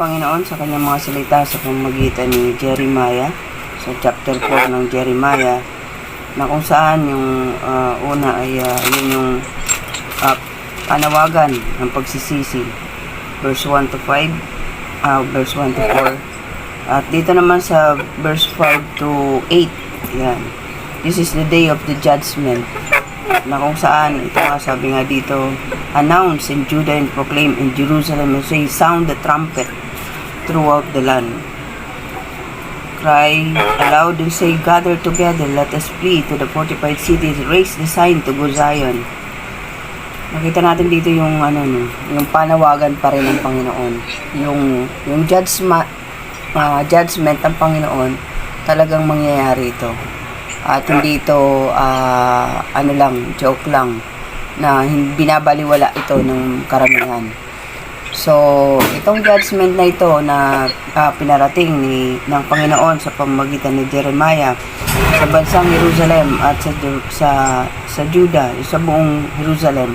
Panginoon sa kanyang mga salita sa pamamagitan ni Jeremiah, sa chapter 4 ng Jeremiah, na kung saan yung una ay yun yung panawagan ng pagsisisi, verse 1 to 5, verse 1 to 4. At dito naman sa verse 5 to 8, yan. This is the day of the judgment, na kung saan, ito nga sabi nga dito, announce in Judah and proclaim in Jerusalem and say, sound the trumpet throughout the land. Cry aloud and say, gather together, let us flee to the fortified cities, raise the sign to go Zion. Nakita natin dito yung yung panawagan pa rin ng Panginoon. Yung judgment ng Panginoon talagang mangyayari ito. At hindi ito joke lang na binabaliwala ito ng karamihan. So, itong judgment na ito na pinarating ng Panginoon sa pamamagitan ni Jeremiah sa bansang Jerusalem at sa Judah, sa buong Jerusalem,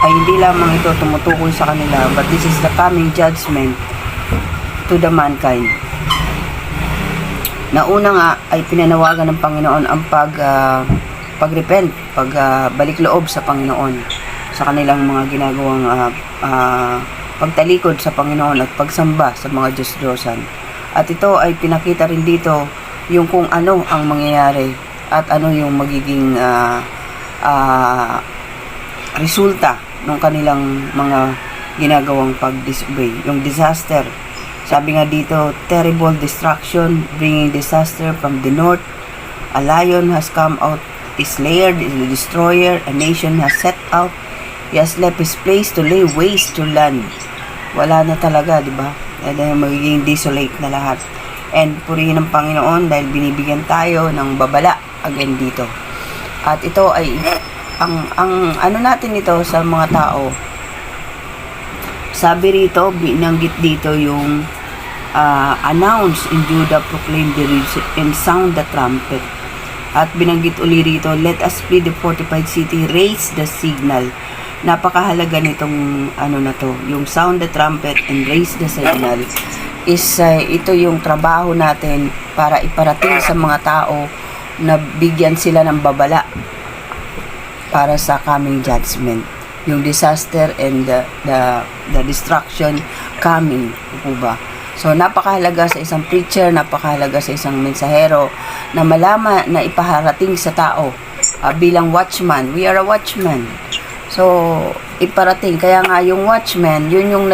ay hindi lamang ito tumutukoy sa kanila, but this is the coming judgment to the mankind. Na una nga ay pinanawagan ng Panginoon ang pagrepent, pagbalik loob sa Panginoon sa kanilang mga ginagawang pagtalikod sa Panginoon at pagsamba sa mga Diyos-Diyosan. At ito ay pinakita rin dito yung kung ano ang mangyayari at ano yung magiging resulta ng kanilang mga ginagawang pag-disobey. Yung disaster, sabi nga dito, terrible destruction, bringing disaster from the north. A lion has come out, is layered, is the destroyer. A nation has set out, he has left his place to lay waste to land. Wala na talaga, di ba? Dahil magiging desolate na lahat. And purihin ng Panginoon dahil binibigyan tayo ng babala again dito. At ito ay ang natin ito sa mga tao. Sabi rito, binanggit dito yung announce in Judah, proclaim the and sound the trumpet. At binanggit uli rito, let us flee the fortified city, raise the signal. Napakahalaga nitong yung sound the trumpet and raise the signal is ito yung trabaho natin para iparating sa mga tao na bigyan sila ng babala para sa coming judgment, yung disaster and the destruction coming po ba. So napakahalaga sa isang preacher, napakahalaga sa isang mensahero na malaman na ipaharating sa tao bilang watchman. We are a watchman. So, iparating. Kaya nga yung watchman, yun yung